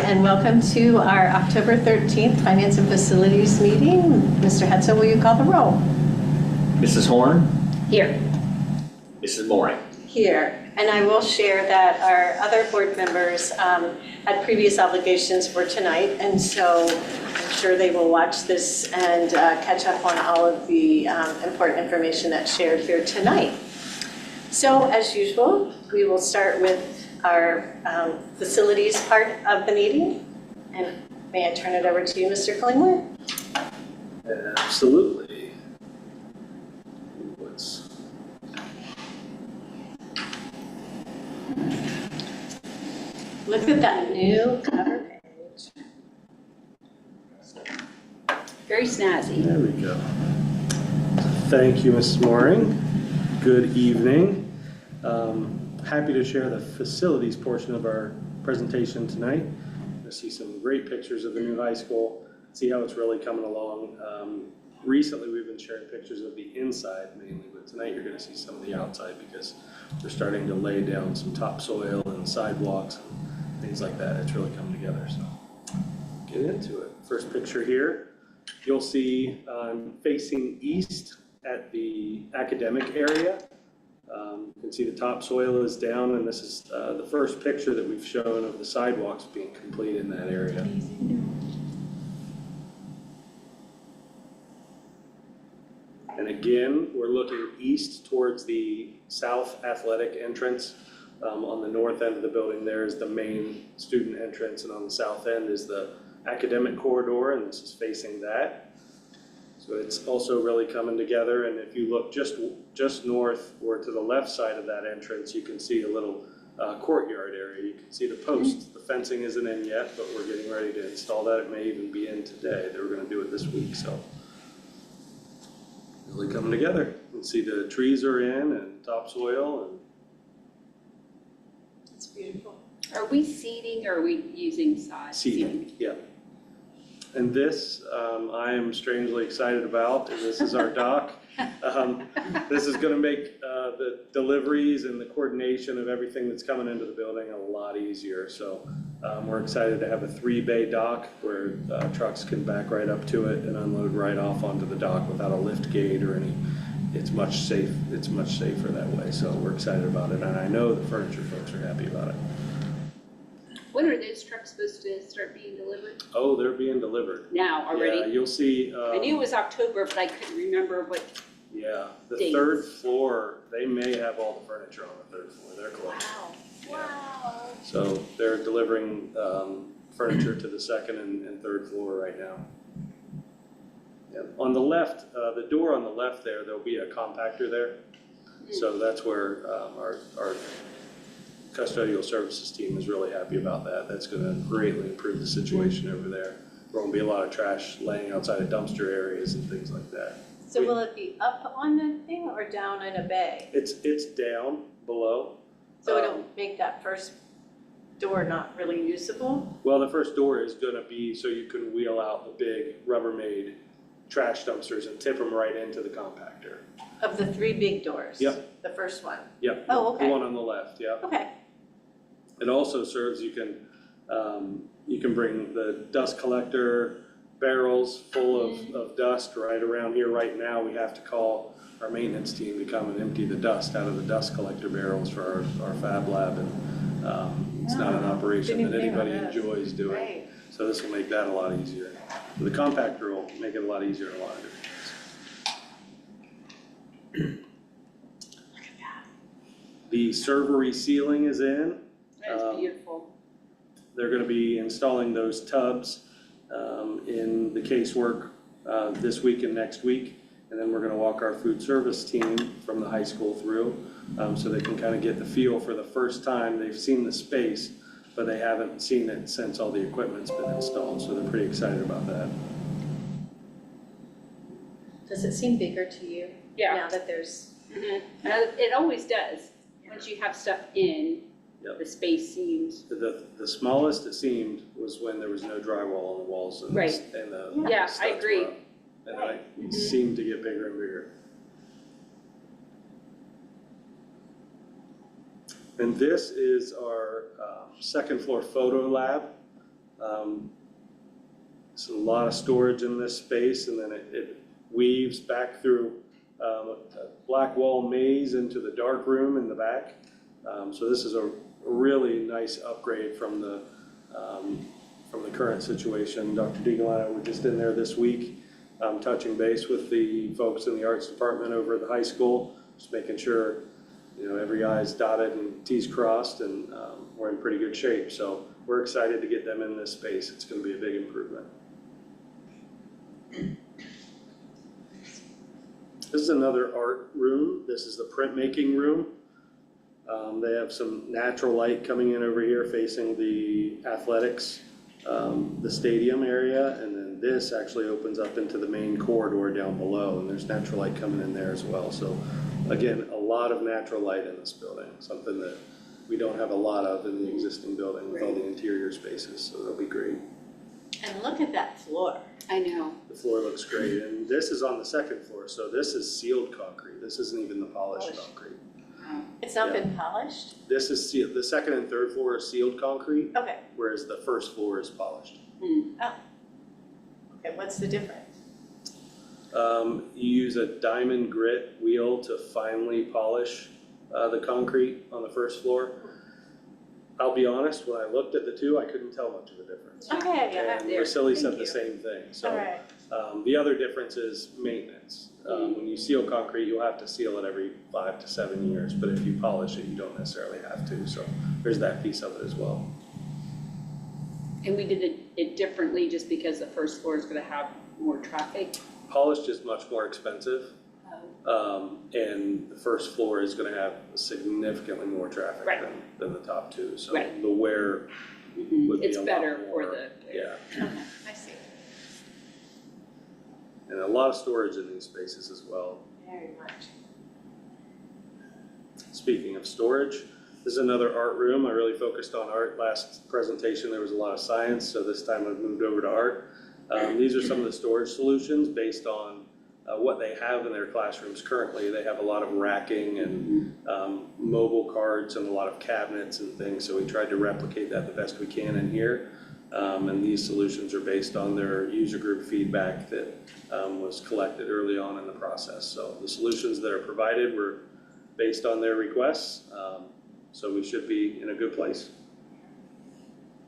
and welcome to our October 13th Finance and Facilities meeting. Mr. Hetzel, will you call the roll? Mrs. Horn? Here. Mrs. Mooring? Here. And I will share that our other board members had previous obligations for tonight, and so I'm sure they will watch this and catch up on all of the important information that's shared here tonight. So as usual, we will start with our facilities part of the meeting. And may I turn it over to you, Mr. Klingler? Absolutely. Look at that new cover page. Very snazzy. There we go. Thank you, Mrs. Mooring. Good evening. Happy to share the facilities portion of our presentation tonight. You'll see some great pictures of the new high school, see how it's really coming along. Recently, we've been sharing pictures of the inside mainly, but tonight you're going to see some of the outside because we're starting to lay down some topsoil and sidewalks and things like that. It's really coming together, so get into it. First picture here, you'll see facing east at the academic area. You can see the topsoil is down, and this is the first picture that we've shown of the sidewalks being complete in that area. And again, we're looking east towards the south athletic entrance. On the north end of the building, there is the main student entrance, and on the south end is the academic corridor, and this is facing that. So it's also really coming together, and if you look just north or to the left side of that entrance, you can see a little courtyard area. You can see the posts. The fencing isn't in yet, but we're getting ready to install that. It may even be in today. They were going to do it this week, so really coming together. You can see the trees are in and topsoil. And It's beautiful. Are we seeding or are we using sod? seating, yeah. And this, I am strangely excited about. This is our dock. This is going to make the deliveries and the coordination of everything that's coming into the building a lot easier. So we're excited to have a 3-bay dock where trucks can back right up to it and unload right off onto the dock without a lift gate or any. It's much safer that way. So we're excited about it, and I know the furniture folks are happy about it. When are those trucks supposed to start being delivered? Oh, they're being delivered. Now, already? Yeah, you'll see. I knew it was October, but I couldn't remember what. Yeah, the dates. third floor, they may have all the furniture on the third floor. They're close. Wow. Yeah. Wow. So they're delivering furniture to the second and third floor right now. Yeah. On the left, the door on the left there'll be a compactor there. So that's where our custodial services team is really happy about that. That's going to greatly improve the situation over there. There won't be a lot of trash laying outside of dumpster areas and things like that. So will it be up on the thing or down in a bay? It's down below. So it'll make that first door not really usable? Well, the first door is going to be so you can wheel out the big Rubbermaid trash dumpsters and tip them right into the compactor. Of the 3 big doors? Yep. The first one? Yep. Oh, okay. The one on the left, yeah. Okay. It also serves, you can bring the dust collector barrels full of dust right around here. Right now, we have to call our maintenance team to come and empty the dust out of the dust collector barrels for our fab lab, and it's not an operation that anybody enjoys doing. Right. So this will make that a lot easier. The compactor will make it a lot easier in a lot of different ways. Look at that. The servery ceiling is in. That is beautiful. They're going to be installing those tubs in the casework this week and next week. And then we're going to walk our food service team from the high school through so they can kind of get the feel for the first time. They've seen the space, but they haven't seen it since all the equipment's been installed. So they're pretty excited about that. Does it seem bigger to you? Yeah. Now that there's... It always does. Once you have stuff in, Yep. the space seems. The smallest it seemed was when there was no drywall on the walls and Right. the Yeah, I studs agree. were up. And then it seemed to get bigger and bigger. And this is our second floor photo lab. It's a lot of storage in this space, and then it weaves back through a black wall maze into the dark room in the back. So this is a really nice upgrade from the current situation. Dr. Deagle and I were just in there this week, touching base with the folks in the arts department over at the high school, just making sure, every I's dotted and T's crossed, and we're in pretty good shape. So we're excited to get them in this space. It's going to be a big improvement. This is another art room. This is the printmaking room. They have some natural light coming in over here facing the athletics, the stadium area, and then this actually opens up into the main corridor down below, and there's natural light coming in there as well. So again, a lot of natural light in this building, something that we don't have a lot of in the existing building with all the interior spaces, so that'll be great. And look at that floor. I know. The floor looks great, and this is on the second floor, so this is sealed concrete. This isn't even the polished concrete. It's not Yeah. been polished? This is sealed. The second and third floor is sealed concrete, Okay. whereas the first floor is polished. Okay, what's the difference? You use a diamond grit wheel to finely polish the concrete on the first floor. I'll be honest, when I looked at the two, I couldn't tell much of a difference. Okay, yeah. And Vasily said Thank the you. same thing. So All right. the other difference is maintenance. When you seal concrete, you'll have to seal it every 5 to 7 years, but if you polish it, you don't necessarily have to. So there's that piece of it as well. And we did it differently just because the first floor is going to have more traffic. Polished is much more expensive. And the first floor is going to have significantly more traffic Right. than the top two. So Right. the wear would be It's a lot better more. for the. Yeah, Okay, I see. and a lot of storage in these spaces as well. Very much. Speaking of storage, this is another art room. I really focused on art last presentation. There was a lot of science, so this time I've moved over to art. These are some of the storage solutions based on what they have in their classrooms currently. They have a lot of racking and mobile carts and a lot of cabinets and things, so we tried to replicate that the best we can in here. And these solutions are based on their user group feedback that was collected early on in the process. So the solutions that are provided were based on their requests, so we should be in a good place.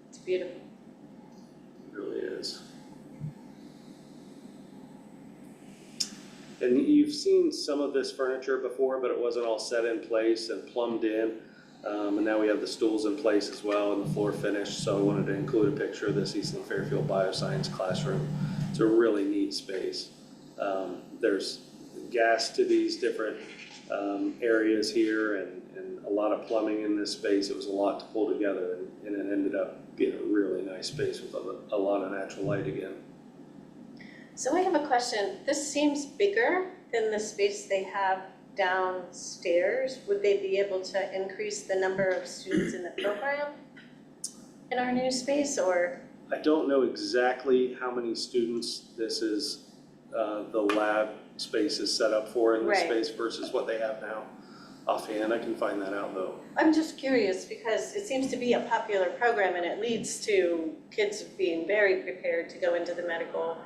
It's beautiful. It really is. And you've seen some of this furniture before, but it wasn't all set in place and plumbed in. And now we have the stools in place as well and the floor finished. So I wanted to include a picture of this Eastland Fairfield Bioscience classroom. It's a really neat space. There's gas to these different areas here and a lot of plumbing in this space. It was a lot to pull together, and it ended up being a really nice space with a lot of natural light again. So I have a question. This seems bigger than the space they have downstairs. Would they be able to increase the number of students in the program in our new space, or? I don't know exactly how many students this is, the lab space is set up for in this Right. space versus what they have now. Offhand, I can find that out though. I'm just curious because it seems to be a popular program and it leads to kids being very prepared to go into the medical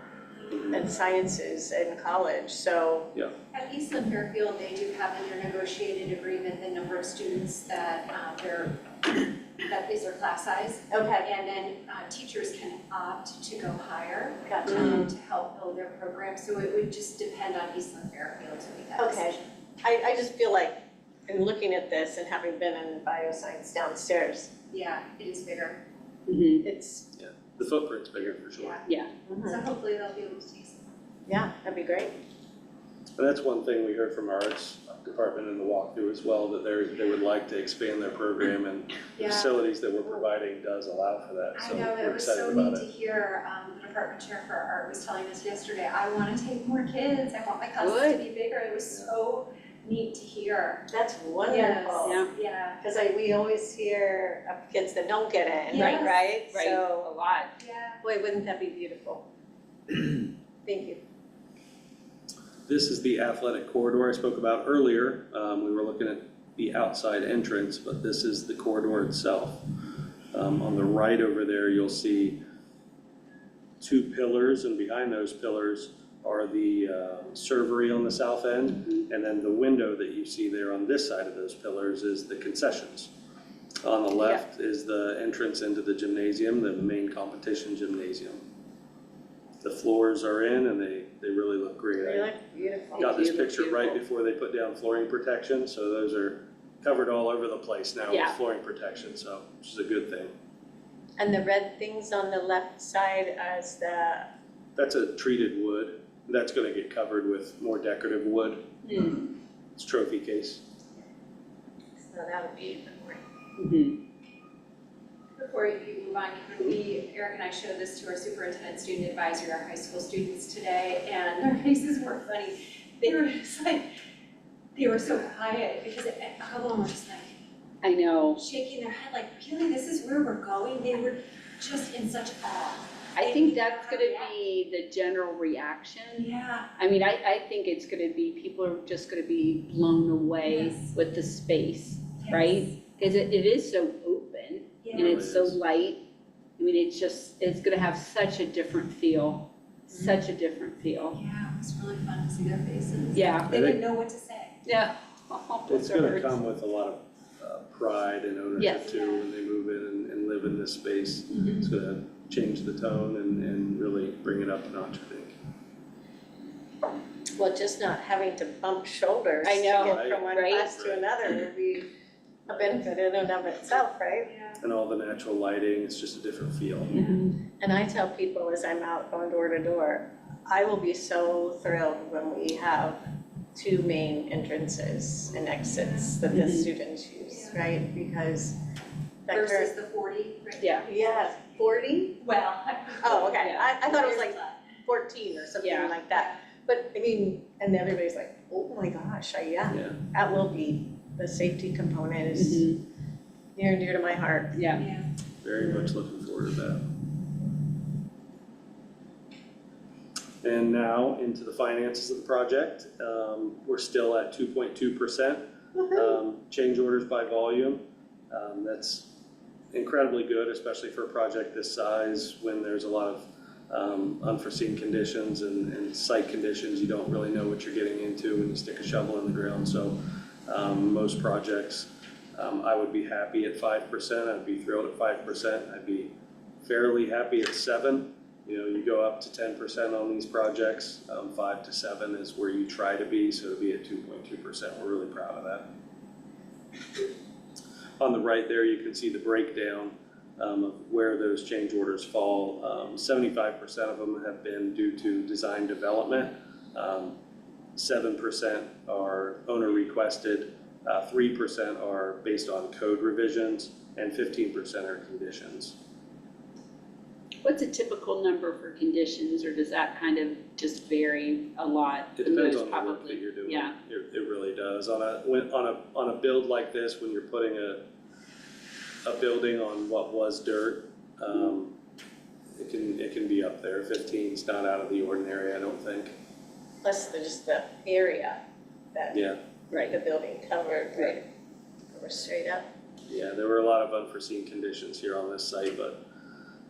and sciences in college, so. At Eastland Fairfield, they do have in their negotiated agreement the number of students that that is their class size. Okay. And then teachers can opt to go higher Gotcha. to help build their program. So it would just depend on Eastland Fairfield to make that Okay. decision. I just feel like, in looking at this and having been in bioscience downstairs, Yeah, it is bigger. it's, The footprint's bigger for sure. Yeah. Yeah. So hopefully they'll be able to take some. yeah, that'd be great. And that's one thing we heard from our arts department in the walkthrough as well, that they would like to expand their program, and the Yeah. facilities that we're providing does allow for that. I So know, we're it was excited so about neat to it. hear, the department chair for art was telling us yesterday, I want to take more kids, I want my classes to be bigger. It was so neat to hear. That's wonderful. Yeah. Yeah, Because we always hear of kids that don't get in, Yes. right? Right, So, a lot. yeah. boy, wouldn't that be beautiful? Thank you. This is the athletic corridor I spoke about earlier. We were looking at the outside entrance, but this is the corridor itself. On the right over there, you'll see 2 pillars, and behind those pillars are the servery on the south end, and then the window that you see there on this side of those pillars is the concessions. On the left is the entrance into the gymnasium, the main competition gymnasium. The floors are in and they really look great. They look beautiful. Got this They look picture right beautiful. before they put down flooring protection, so those are covered all over the place now with Yeah. flooring protection, so, which is a good thing. And the red things on the left side as the, That's a treated wood. That's gonna get covered with more decorative wood. It's trophy case. so that would be Before you move on, Eric and I showed this to our superintendent student advisory, our high school students today, and their faces were funny. They were just like, they were so quiet because a couple of them were just like I know. shaking their head like, really, this is where we're going? They were just in such awe. I think that's gonna be the general reaction. Yeah. I mean, I think it's gonna be, people are just gonna be blown away Yes. with the space, right? Because it is so open and Yeah. it's so light. I mean, it's gonna have such a different feel, such a different feel. Yeah, it was really fun to see their faces. Yeah. They didn't know what to say. Yeah. It's gonna come with a lot of pride and ownership Yes. too, when they move in and live in this space. It's gonna change the tone and really bring it up a notch, I think. well, just not having to bump shoulders I know, to get from one right? class to another would be a benefit in and of itself, right? Yeah. And all the natural lighting, it's just a different feel. And I tell people as I'm out going door to door, I will be so thrilled when we have 2 main entrances and exits that the students use, right? Because that Versus the 40 right Yeah. yeah, 40? Well. Oh, okay, Yeah. I thought it was like 14 or something Yeah. like that. But I mean, and everybody's like, oh my gosh, yeah, Yeah. that will be, the safety component is near and dear to my heart. Yeah. Yeah. Very much looking forward to that. And now into the finances of the project. We're still at 2.2%. Change orders by volume. That's incredibly good, especially for a project this size when there's a lot of unforeseen conditions and site conditions. You don't really know what you're getting into when you stick a shovel in the ground. So most projects, I would be happy at 5%. I'd be thrilled at 5%. I'd be fairly happy at 7%. You know, you go up to 10% on these projects. 5 to 7 is where you try to be. So to be at 2.2%, we're really proud of that. On the right there, you can see the breakdown of where those change orders fall. 75% of them have been due to design development. 7% are owner requested, 3% are based on code revisions, and 15% are conditions. What's a typical number for conditions, or does that kind of just vary a lot? It depends Most on the work probably. that you're doing. Yeah. It really does. On a build like this, when you're putting a building on what was dirt, it can be up there. 15 is not out of the ordinary, I don't think. Plus just the area that Yeah. the building covered, right? Cover straight up. Yeah, there were a lot of unforeseen conditions here on this site, but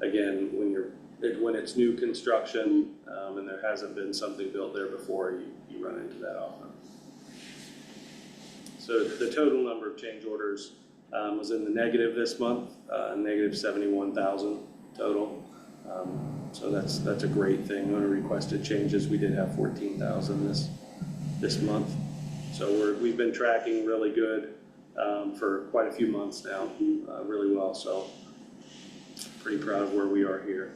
again, when it's new construction, and there hasn't been something built there before, you run into that often. So the total number of change orders was in the negative this month, negative 71,000 total. So that's a great thing. Owner requested changes, we did have 14,000 this month. So we've been tracking really good for quite a few months now, really well. So pretty proud of where we are here.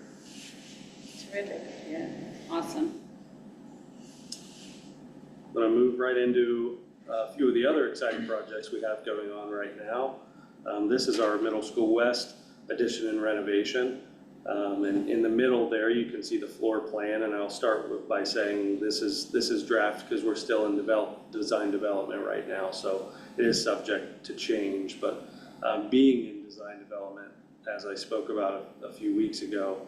Terrific. Yeah, awesome. I'm gonna move right into a few of the other exciting projects we have going on right now. This is our Middle School West addition and renovation. And in the middle there, you can see the floor plan, and I'll start by saying this is draft because we're still in design development right now, so it is subject to change. But being in design development, as I spoke about a few weeks ago,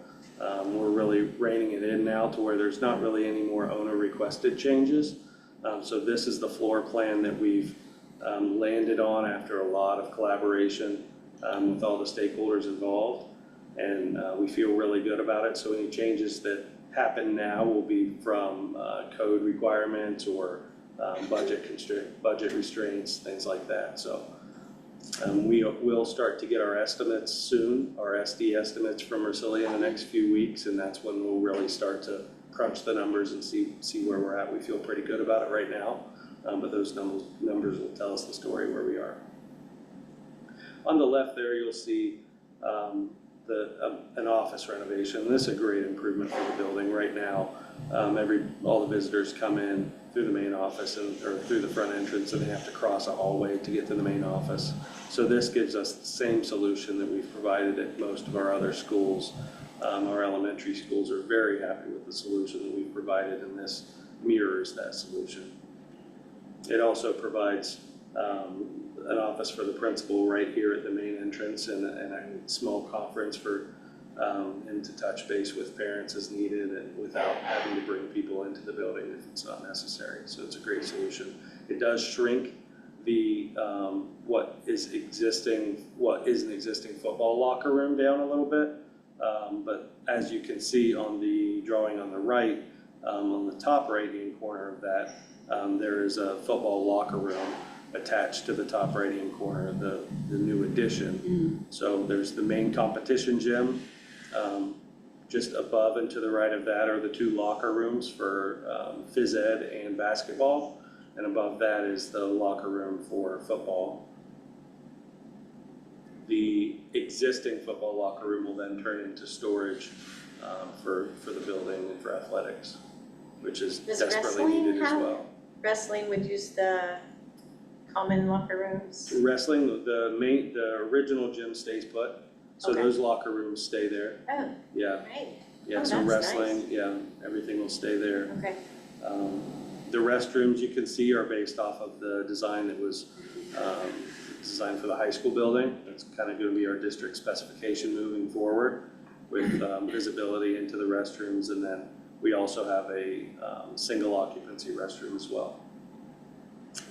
we're really reining it in now to where there's not really any more owner requested changes. So this is the floor plan that we've landed on after a lot of collaboration with all the stakeholders involved. And we feel really good about it, so any changes that happen now will be from code requirements or budget restraints, things like that. So we will start to get our estimates soon, our SD estimates from Ursulia in the next few weeks, and that's when we'll really start to crunch the numbers and see where we're at. We feel pretty good about it right now, but those numbers will tell us the story where we are. On the left there, you'll see an office renovation. This is a great improvement for the building right now. All the visitors come in through the main office or through the front entrance, and they have to cross a hallway to get to the main office. So this gives us the same solution that we've provided at most of our other schools. Our elementary schools are very happy with the solution that we've provided, and this mirrors that solution. It also provides an office for the principal right here at the main entrance, and a small conference for him to touch base with parents as needed and without having to bring people into the building if it's not necessary. So it's a great solution. It does shrink the what is an existing football locker room down a little bit, but as you can see on the drawing on the right, on the top right hand corner of that, there is a football locker room attached to the top right hand corner, the new addition. So there's the main competition gym. Just above and to the right of that are the two locker rooms for phys ed and basketball, and above that is the locker room for football. The existing football locker room will then turn into storage for the building and for athletics, which is Does desperately wrestling needed as have- well. Wrestling would use the common locker rooms? Wrestling, the original gym stays put, so Okay. those locker rooms stay there. Oh, Yeah, right, yeah, Oh, so that's wrestling, nice. yeah, everything will stay there. okay. The restrooms you can see are based off of the design that was designed for the high school building. It's kind of going to be our district specification moving forward with visibility into the restrooms, and then we also have a single occupancy restroom as well.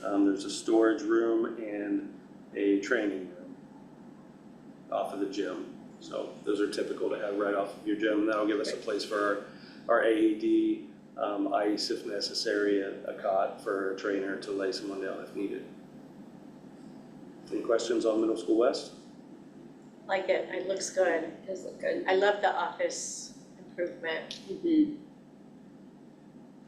There's a storage room and a training room off of the gym. So those are typical to have right off of your gym. That'll give us a place for our AED, ice if necessary, a cot for a trainer to lay someone down if needed. Any questions on Middle School West? Like it looks good. It does look good. I love the office improvement. Mhm.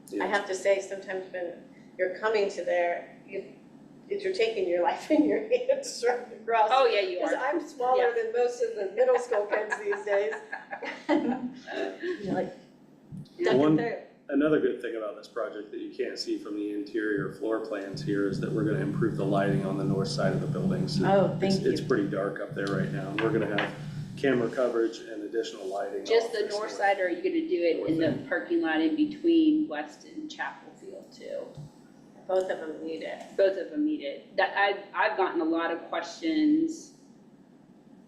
Yeah. I have to say, sometimes when you're coming to there, you're taking your life in your hands right across. Oh, yeah, you Because are. I'm smaller Yeah. than most of the middle school kids these days. You're like, duck One- it through. Another good thing about this project that you can't see from the interior floor plans here is that we're going to improve the lighting on the north side of the building. So Oh, thank It's you. pretty dark up there right now. We're going to have camera coverage and additional lighting. Just off the this north side, or are you gonna do it in the parking lot in between West and Chapel Field too? Both of them need it. Both of them need it. That, I've gotten a lot of questions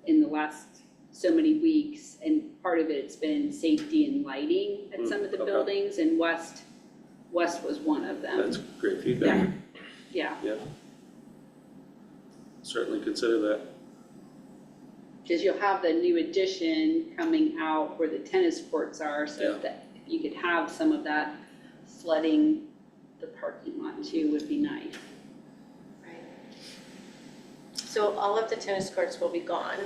in the last so many weeks, and part of it's been safety and lighting at some of the okay. buildings, and West was one of them. That's great feedback. Yeah, Certainly consider that. because you'll have the new addition coming out where the tennis courts are, so Yeah. that if you could have some of that flooding the parking lot too would be nice. Right. So all of the tennis courts will be gone,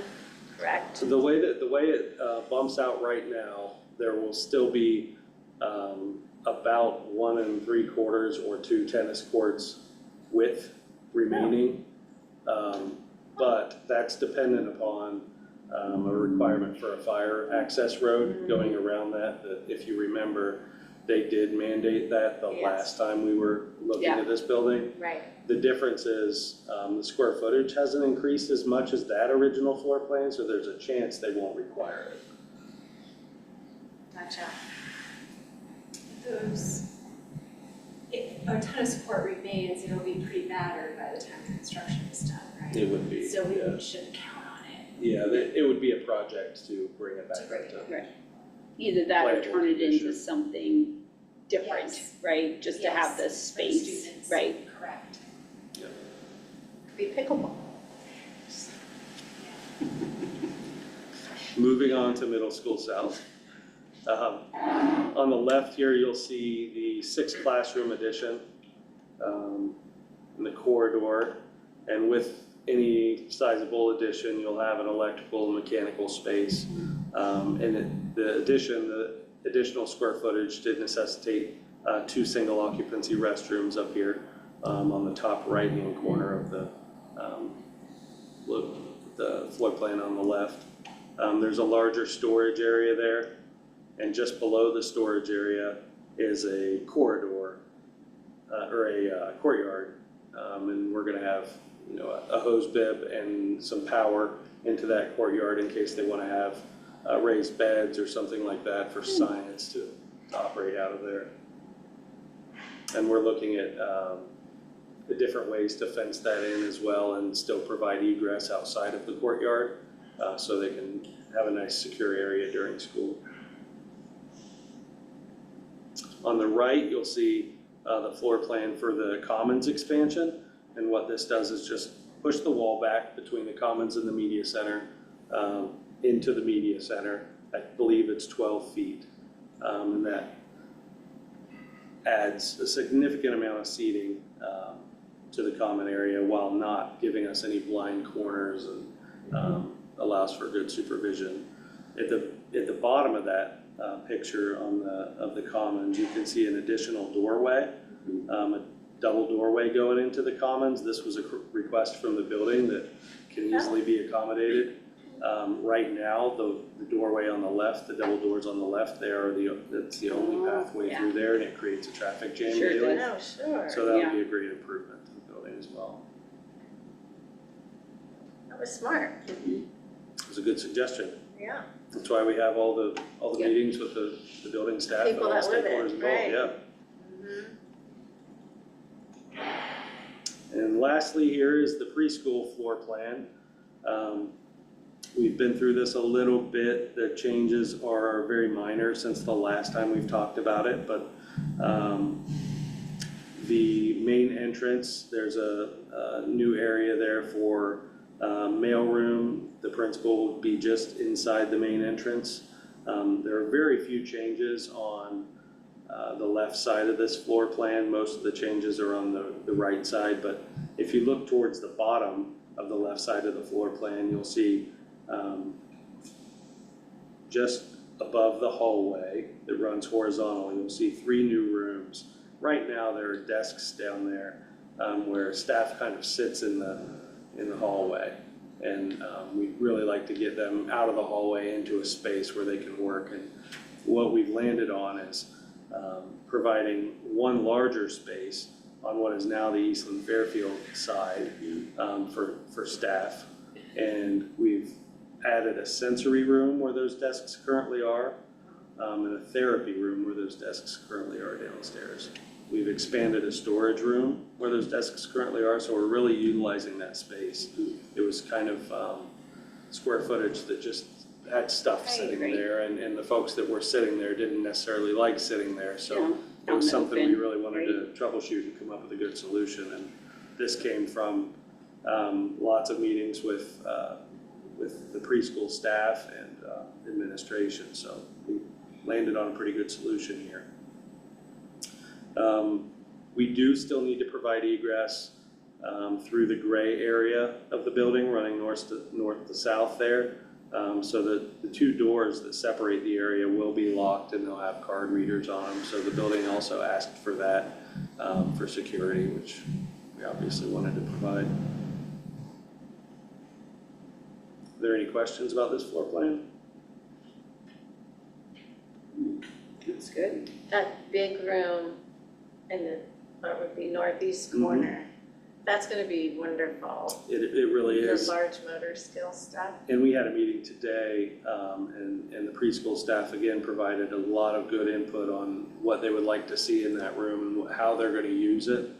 correct? So the way it bumps out right now, there will still be about 1 3/4 or 2 tennis courts width remaining. But that's dependent upon a requirement for a fire access road going around that. If you remember, they did mandate that the Yes. last time we were looking Yeah. at this building. Right. The difference is the square footage hasn't increased as much as that original floor plan, so there's a chance they won't require it. Gotcha. If a tennis court remains, it'll be pretty battered by the time the construction is done, right? It would be, So we yeah. shouldn't count on it. Yeah, it would be a project to bring it back To bring up it to. Either that or Playable turn it into condition. something different, Yes. right? Just to have Yes, the for the space, students. right? Correct. Could be pickleball. Moving on to Middle School South. On the left here, you'll see the 6 classroom addition in the corridor. And with any sizable addition, you'll have an electrical and mechanical space. And the additional square footage did necessitate 2 single occupancy restrooms up here on the top right-hand corner of the floor plan on the left. There's a larger storage area there, and just below the storage area is a corridor or a courtyard, and we're going to have a hose bib and some power into that courtyard in case they want to have raised beds or something like that for science to operate out of there. And we're looking at the different ways to fence that in as well and still provide egress outside of the courtyard so they can have a nice secure area during school. On the right, you'll see the floor plan for the Commons expansion. And what this does is just push the wall back between the Commons and the Media Center into the Media Center. I believe it's 12 feet. And that adds a significant amount of seating to the common area while not giving us any blind corners and allows for good supervision. At the bottom of that picture of the Commons, you can see an additional doorway, a double doorway going into the Commons. This was a request from the building that can easily be accommodated. Right now, the doorway on the left, the double doors on the left there, that's the only pathway through there, and it creates a traffic jam Sure daily. does. Oh, sure. So that would be a great improvement to the building as well. That was smart. It was a good suggestion. Yeah. That's why we have all the Yeah. meetings with the building staff and People all that live it, stakeholders involved, right. yeah. Mhm. And lastly here is the preschool floor plan. We've been through this a little bit. The changes are very minor since the last time we've talked about it, but the main entrance, there's a new area there for mailroom. The principal will be just inside the main entrance. There are very few changes on the left side of this floor plan. Most of the changes are on the right side, but if you look towards the bottom of the left side of the floor plan, you'll see just above the hallway that runs horizontal, you'll see 3 new rooms. Right now, there are desks down there where staff kind of sits in the hallway. And we'd really like to get them out of the hallway into a space where they can work. And what we've landed on is providing one larger space on what is now the Eastland Fairfield side for staff. And we've added a sensory room where those desks currently are, and a therapy room where those desks currently are downstairs. We've expanded a storage room where those desks currently are, so we're really utilizing that space. It was kind of square footage that just had stuff sitting there, and the folks that were sitting there didn't necessarily like sitting there, so it was something we really wanted to troubleshoot and come up with a good solution. And this came from lots of meetings with the preschool staff and administration, so we landed on a pretty good solution here. We do still need to provide egress through the gray area of the building running north to south there. So the 2 doors that separate the area will be locked and they'll have card readers on them. So the building also asked for that for security, which we obviously wanted to provide. Are there any questions about this floor plan? That's good. That big room in the, what would be northeast corner, that's gonna be wonderful. It really The is. large motor skill stuff. And we had a meeting today, and the preschool staff again provided a lot of good input on what they would like to see in that room and how they're gonna use it.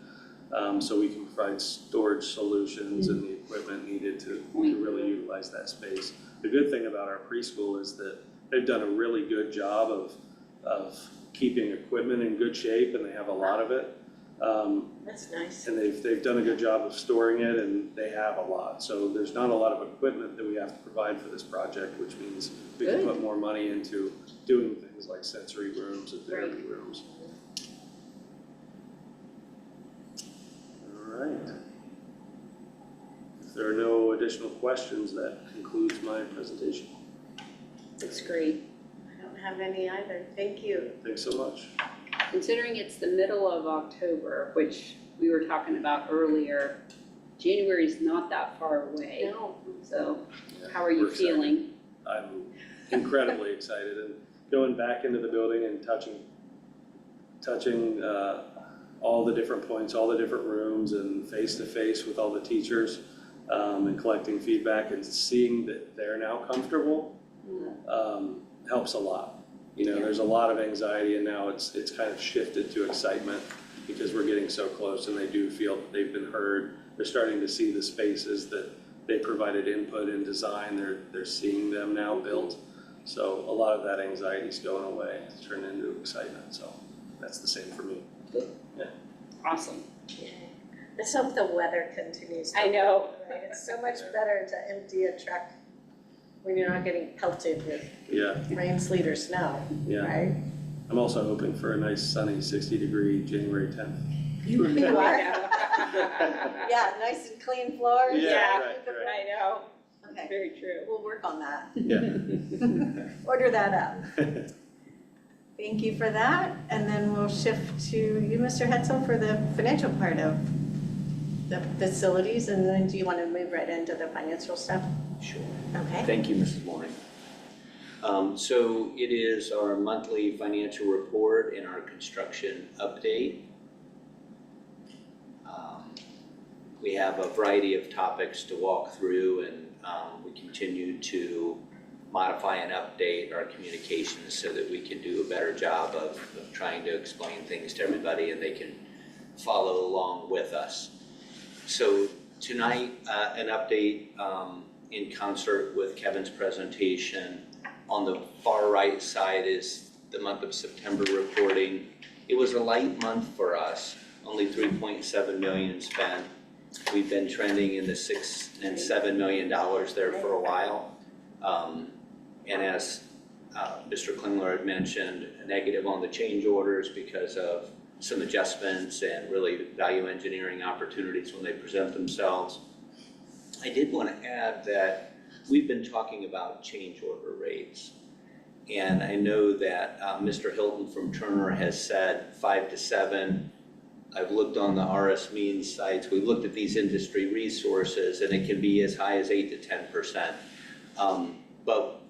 So we can provide storage solutions and the equipment needed to really utilize that space. The good thing about our preschool is that they've done a really good job of keeping equipment in good shape, and they have a lot of it. That's nice. And they've done a good job of storing it, and they have a lot. So there's not a lot of equipment that we have to provide for this project, which means we can Good. put more money into doing things like sensory rooms and therapy rooms. All right. If there are no additional questions, that concludes my presentation. It's great. I don't have any either. Thank you. Thanks so much. Considering it's the middle of October, which we were talking about earlier, January's not that far away. No. So Yeah, how are you we're excited. feeling? I'm incredibly excited, and going back into the building and touching all the different points, all the different rooms, and face to face with all the teachers, and collecting feedback and seeing that they're now comfortable, helps a lot. You know, there's a lot of anxiety, and now it's kind of shifted to excitement because we're getting so close, and they do feel that they've been heard. They're starting to see the spaces that they provided input in design. They're seeing them now built. So a lot of that anxiety is going away. It's turned into excitement. So that's the same for me. Awesome. Let's hope the weather continues. to I know. hold, right? It's so much better to empty a truck when you're not getting pelted with Yeah, rain, sleet, or snow, yeah. right? I'm also hoping for a nice sunny 60-degree January 10th. You are? Yeah, Yeah, nice and clean floors. Yeah, right, I know. Okay, Very true. we'll work on that. Yeah. Order that up. Thank you for that, and then we'll shift to you, Mr. Hetzel, for the financial part of the facilities, and then do you want to move right into the financial stuff? Sure. Okay. Thank you, Mrs. Mooring. So it is our monthly financial report and our construction update. We have a variety of topics to walk through, and we continue to modify and update our communications so that we can do a better job of trying to explain things to everybody and they can follow along with us. So tonight, an update in concert with Kevin's presentation. On the far right side is the month of September reporting. It was a light month for us, only 3.7 million spent. We've been trending in the $6 and $7 million there for a while. And as Mr. Klingler had mentioned, a negative on the change orders because of some adjustments and really value engineering opportunities when they present themselves. I did want to add that we've been talking about change order rates. And I know that Mr. Hilton from Turner has said 5 to 7. I've looked on the RS Means sites. We've looked at these industry resources, and it can be as high as 8 to 10%. But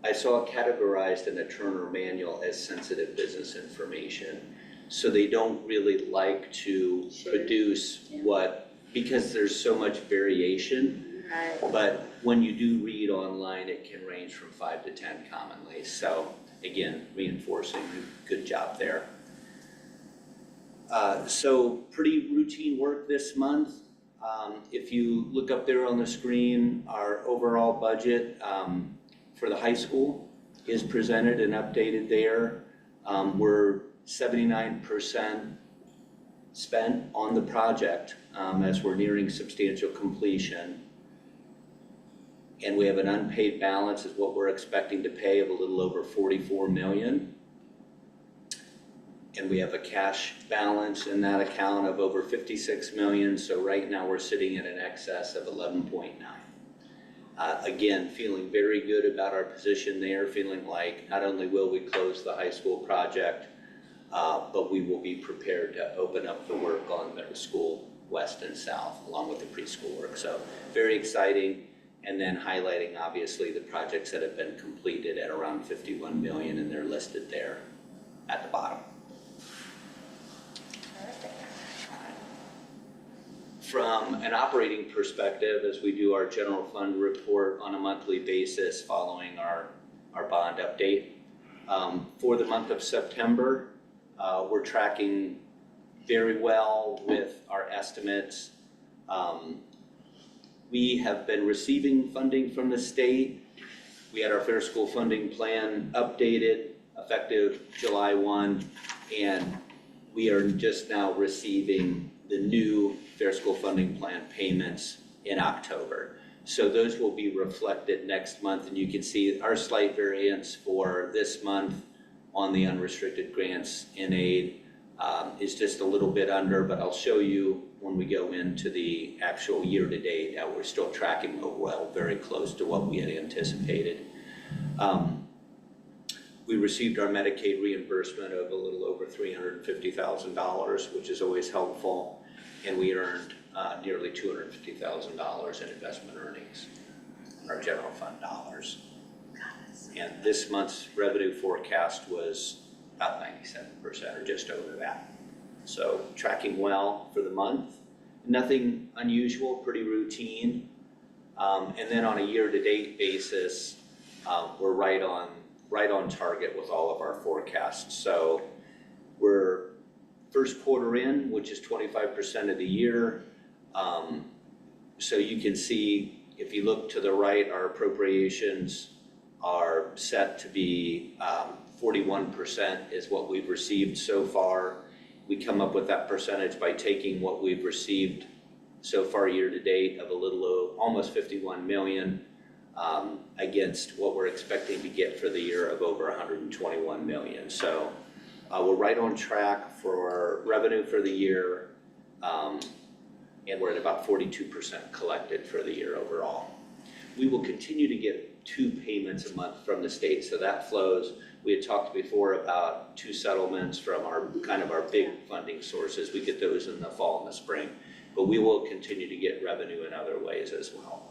I saw it categorized in the Turner manual as sensitive business information. So they don't really like to produce because there's so much variation. Right. But when you do read online, it can range from 5 to 10 commonly. So again, reinforcing, good job there. So pretty routine work this month. If you look up there on the screen, our overall budget for the high school is presented and updated there. We're 79% spent on the project as we're nearing substantial completion. And we have an unpaid balance is what we're expecting to pay of a little over 44 million. And we have a cash balance in that account of over 56 million. So right now we're sitting at an excess of 11.9. Again, feeling very good about our position there, feeling like not only will we close the high school project, but we will be prepared to open up the work on middle school, west and south, along with the preschool work. So very exciting. And then highlighting, obviously, the projects that have been completed at around 51 million, and they're listed there at the bottom. From an operating perspective, as we do our general fund report on a monthly basis following our bond update, for the month of September, we're tracking very well with our estimates. We have been receiving funding from the state. We had our Fair School Funding Plan updated effective July 1, and we are just now receiving the new Fair School Funding Plan payments in October. So those will be reflected next month, and you can see our slight variance for this month on the unrestricted grants in aid is just a little bit under, but I'll show you when we go into the actual year-to-date how we're still tracking well, very close to what we had anticipated. We received our Medicaid reimbursement of a little over $350,000, which is always helpful, and we earned nearly $250,000 in investment earnings in our general fund dollars. And this month's revenue forecast was about 97% or just over that. So tracking well for the month. Nothing unusual, pretty routine. And then on a year-to-date basis, we're right on target with all of our forecasts. So we're first quarter in, which is 25% of the year. So you can see, if you look to the right, our appropriations are set to be 41% is what we've received so far. We come up with that percentage by taking what we've received so far year to date of a little almost 51 million against what we're expecting to get for the year of over 121 million. So we're right on track for revenue for the year, and we're at about 42% collected for the year overall. We will continue to get 2 payments a month from the state, so that flows. We had talked before about 2 settlements from our big funding sources. We get those in the fall and the spring, but we will continue to get revenue in other ways as well.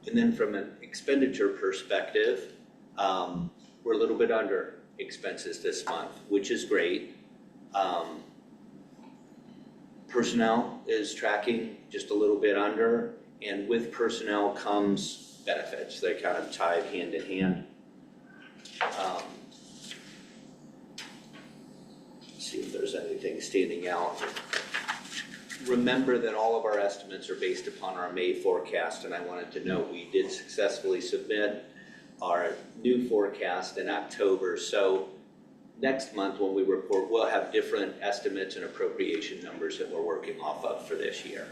And then from an expenditure perspective, we're a little bit under expenses this month, which is great. Personnel is tracking just a little bit under, and with personnel comes benefits. They kind of tied hand in hand. See if there's anything standing out. Remember that all of our estimates are based upon our May forecast, and I wanted to note we did successfully submit our new forecast in October. So next month when we report, we'll have different estimates and appropriation numbers that we're working off of for this year.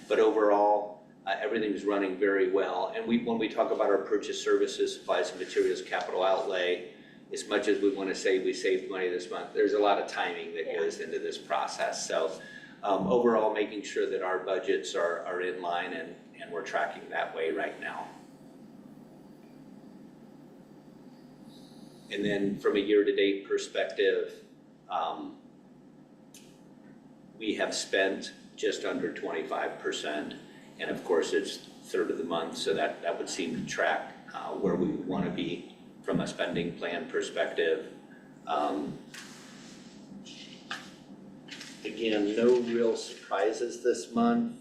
But overall, everything's running very well. And when we talk about our purchase services, supplies and materials, capital outlay, as much as we want to say we saved money this month, there's a lot of timing that goes into this process. So overall, making sure that our budgets are in line, and we're tracking that way right now. And then from a year-to-date perspective, we have spent just under 25%. And of course, it's third of the month, so that would seem to track where we want to be from a spending plan perspective. Again, no real surprises this month.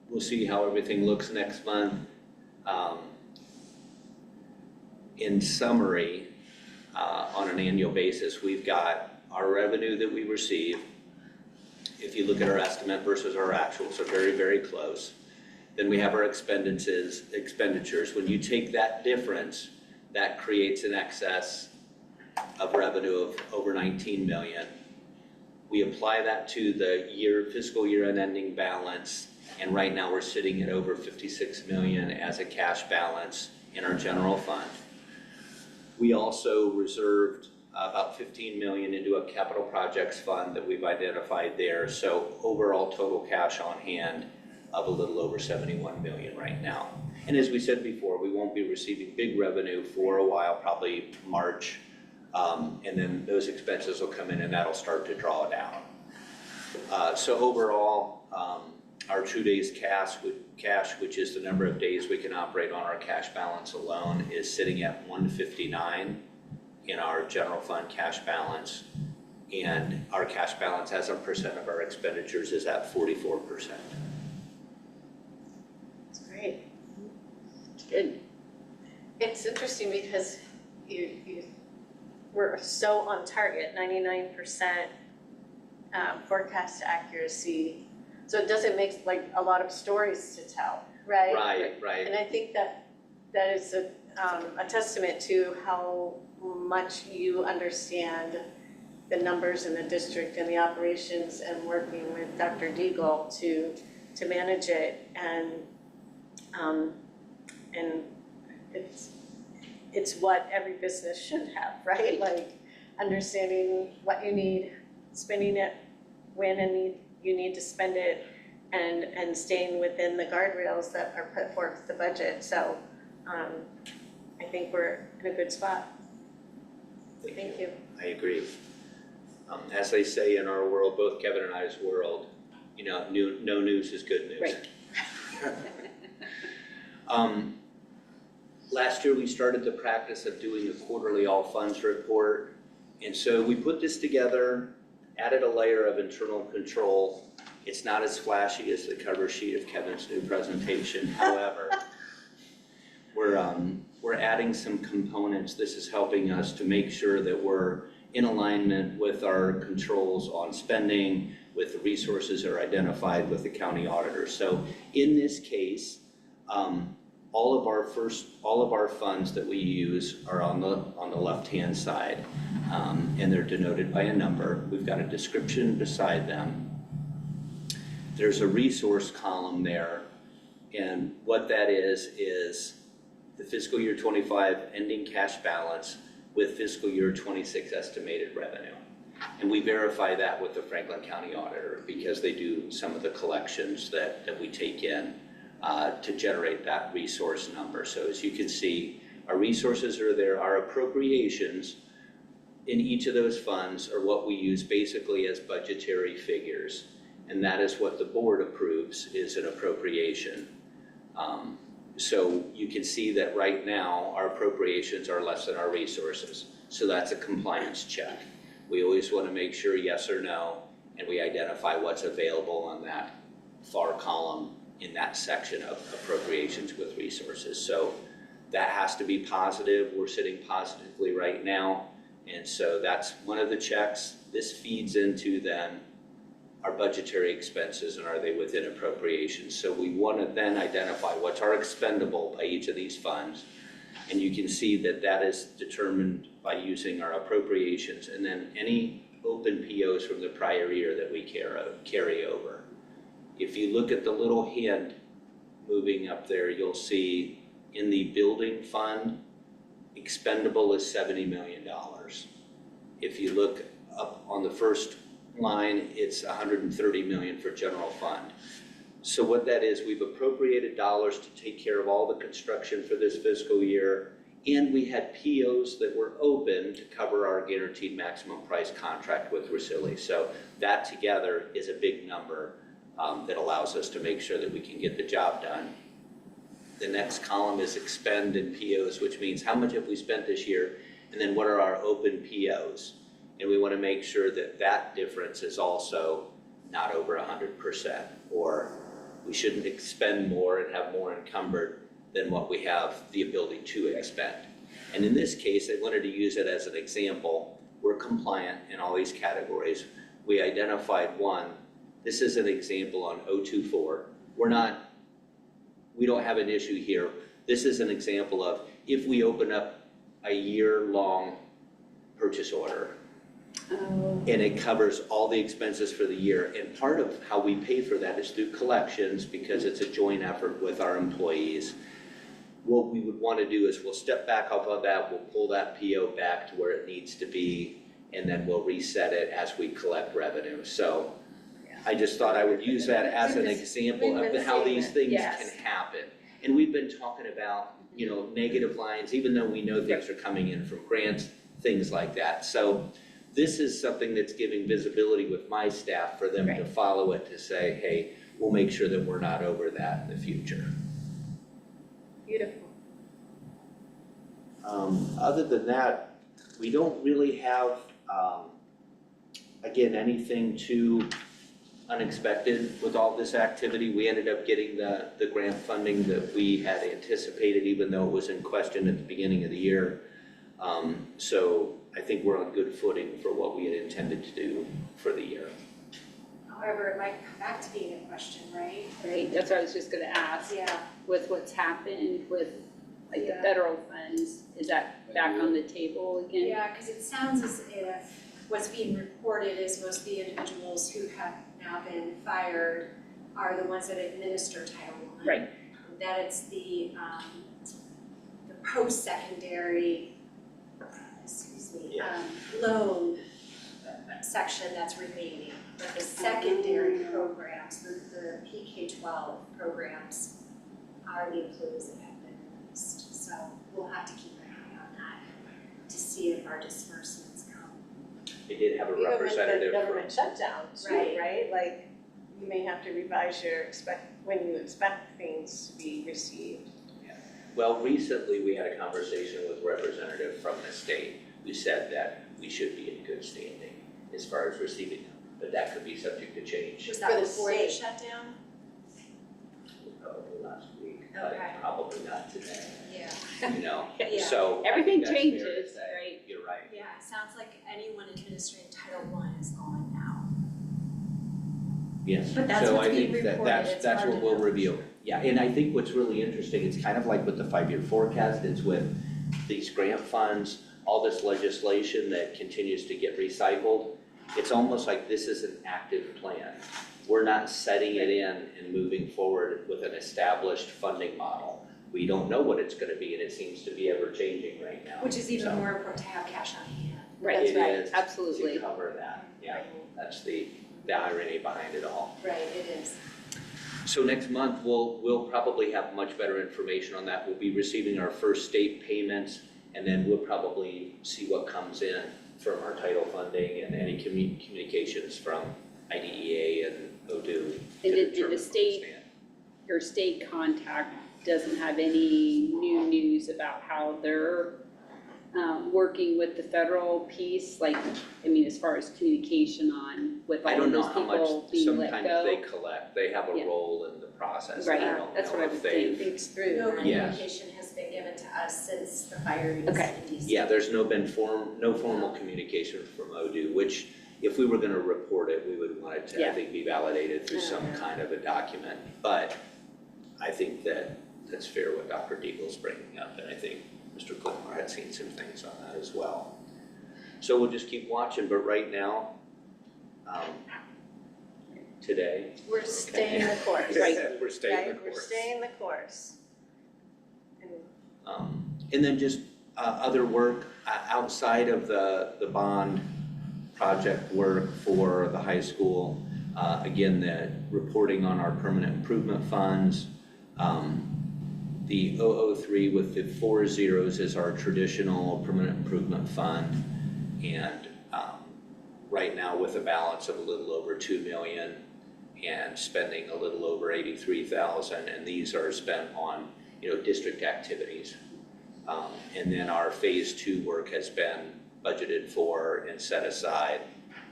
We'll see how everything looks next month. In summary, on an annual basis, we've got our revenue that we receive. If you look at our estimate versus our actual, so very, very close. Then we have our expenditures. When you take that difference, that creates an excess of revenue of over 19 million. We apply that to the fiscal year and ending balance, and right now we're sitting at over 56 million as a cash balance in our general fund. We also reserved about 15 million into a capital projects fund that we've identified there. So overall total cash on hand of a little over 71 million right now. And as we said before, we won't be receiving big revenue for a while, probably March, and then those expenses will come in and that'll start to draw down. So overall, our true days cash, which is the number of days we can operate on our cash balance alone, is sitting at 159 in our general fund cash balance, and our cash balance as a percent of our expenditures is at 44%. That's great. Good. It's interesting because we're so on target, 99% forecast accuracy. So it doesn't make like a lot of stories to tell, right? Right. And I think that is a testament to how much you understand the numbers in the district and the operations and working with Dr. Deagle to manage it. And it's what every business should have, right? Like understanding what you need, spending it when you need to spend it, and staying within the guardrails that are put forth the budget. So I think we're in a good spot. Thank you. I agree. As they say in our world, both Kevin and I's world, you know, no news is good news. Right. Last year, we started the practice of doing a quarterly all funds report. And so we put this together, added a layer of internal control. It's not as flashy as the cover sheet of Kevin's new presentation. However, we're adding some components. This is helping us to make sure that we're in alignment with our controls on spending, with the resources that are identified with the county auditor. So in this case, all of our funds that we use are on the left-hand side, and they're denoted by a number. We've got a description beside them. There's a resource column there, and what that is the fiscal year 25 ending cash balance with fiscal year 26 estimated revenue. And we verify that with the Franklin County Auditor because they do some of the collections that we take in to generate that resource number. So as you can see, our resources are there. Our appropriations in each of those funds are what we use basically as budgetary figures. And that is what the board approves is an appropriation. So you can see that right now our appropriations are less than our resources. So that's a compliance check. We always want to make sure yes or no, and we identify what's available on that far column in that section of appropriations with resources. So that has to be positive. We're sitting positively right now. And so that's one of the checks. This feeds into then our budgetary expenses and are they within appropriations. So we want to then identify what's our expendable by each of these funds. And you can see that that is determined by using our appropriations and then any open POs from the prior year that we carry over. If you look at the little hand moving up there, you'll see in the building fund, expendable is $70 million. If you look up on the first line, it's $130 million for general fund. So what that is, we've appropriated dollars to take care of all the construction for this fiscal year, and we had POs that were open to cover our guaranteed maximum price contract with Russilli. So that together is a big number that allows us to make sure that we can get the job done. The next column is expend and POs, which means how much have we spent this year, and then what are our open POs? And we want to make sure that that difference is also not over 100%, or we shouldn't expend more and have more encumbered than what we have the ability to expend. And in this case, I wanted to use it as an example. We're compliant in all these categories. We identified one. This is an example on 024. We don't have an issue here. This is an example of if we open up a year-long purchase order, and it covers all the expenses for the year. And part of how we pay for that is through collections because it's a joint effort with our employees. What we would want to do is we'll step back off of that, we'll pull that PO back to where it needs to be, and then we'll reset it as we collect revenue. So I just thought I would use that as an example of how these things can happen. And we've been talking about, negative lines, even though we know things are coming in from grants, things like that. So this is something that's giving visibility with my staff for them to follow it, to say, hey, we'll make sure that we're not over that in the future. Beautiful. Other than that, we don't really have, again, anything too unexpected with all this activity. We ended up getting the grant funding that we had anticipated, even though it was in question at the beginning of the year. So I think we're on good footing for what we had intended to do for the year. However, it might come back to being a question, right? Right, that's what I was just gonna ask. Yeah. With what's happened with like the Yeah. federal funds, is that back on the table again? Yeah, because it sounds as if what's being reported is most of the individuals who have now been fired are the ones that administer Title I. Right. That it's the post-secondary, Yeah. loan section that's remaining. But the secondary programs, the PK-12 programs are the employees that have been released. So we'll have to keep an eye on that to see if our disbursements come. They did have a Even with the representative from, government shutdown too, Right. right? Like, you may have to revise your when you expect things to be received. well, recently we had a conversation with a representative from the state who said that we should be in good standing as far as receiving them, but that could be subject to change. Was For that the before the state. shutdown? Probably last week, but Okay. probably not today, Yeah. you know, Yeah. so. I think Everything that's fair to changes, say. right? You're right. Yeah, it sounds like anyone administering Title I is gone now. Yes, But that's so what's I being think that reported. that's, It's that's hard what to we'll know for reveal. sure. Yeah, and I think what's really interesting, it's kind of like with the 5-year forecast, it's with these grant funds, all this legislation that continues to get recycled. It's almost like this is an active plan. We're not setting it in and moving forward with an established funding model. We don't know what it's gonna be, and it seems to be ever changing right now. Which is even So more important to have cash on hand. Right, That's right. It is absolutely. to cover that, yeah, that's the irony behind it all. Right, it is. So next month, we'll probably have much better information on that. We'll be receiving our first state payments, and then we'll probably see what comes in from our title funding and any communications from IDEA and ODU to And did the determine where we state- stand. Your state contact doesn't have any new news about how they're working with the federal piece, like, I mean, as far as communication on with I all don't of know those how people much, being let sometimes they go? collect, they have a Yeah. role in the process. Right, I don't that's know what I if was they've- thinking. Leaks through. No right? Yeah. communication has been given to us since the firings Okay. in DC. Yeah, there's no formal communication from ODU, which if we were gonna report it, we would want it to, I Yeah. think, be validated through some Yeah. kind of a document. But I think that's fair what Dr. Deagle's bringing up, and I think Mr. Clipmore had seen some things on that as well. So we'll just keep watching, but right now, today. We're staying the course. We're staying the Right, we're course. staying the course. And And then just other work outside of the bond project work for the high school. Again, the reporting on our permanent improvement funds. The 003 with the 4 zeros is our traditional permanent improvement fund. And right now with a balance of a little over 2 million and spending a little over 83,000, and these are spent on, district activities. And then our phase 2 work has been budgeted for and set aside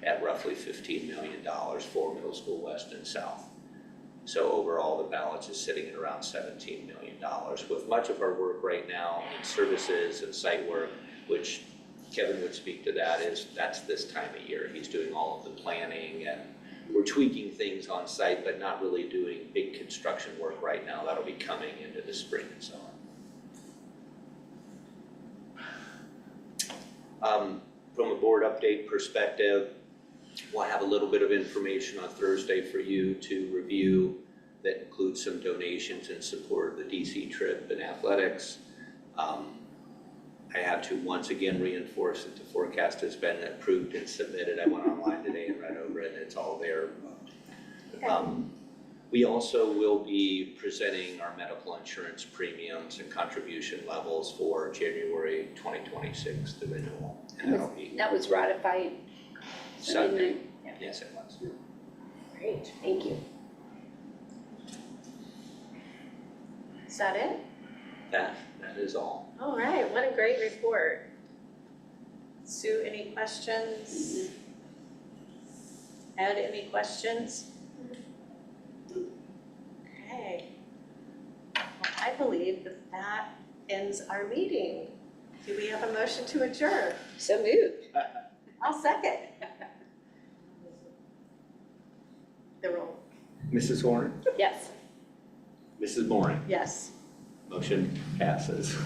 at roughly $15 million for middle school west and south. So overall, the balance is sitting at around $17 million, with much of our work right now in services and site work, which Kevin would speak to that's this time of year. He's doing all of the planning, and we're tweaking things on site, but not really doing big construction work right now. That'll be coming into the spring and summer. From a board update perspective, we'll have a little bit of information on Thursday for you to review that includes some donations in support of the DC trip and athletics. I have to once again reinforce that the forecast has been approved and submitted. I went online today and read over it, and it's all there. We also will be presenting our medical insurance premiums and contribution levels for January 2026, the renewal. And that'll be That was ratified Sunday. Yeah. Yes, it was. Great, thank you. is that it? That is all. All right, what a great report. Sue, any questions? Ed, any questions? Okay. Well, I believe that ends our meeting. Do we have a motion to adjourn? So moved. I'll second. The roll. Mrs. Horn, Yes. Mrs. Moran, Yes. Motion passes.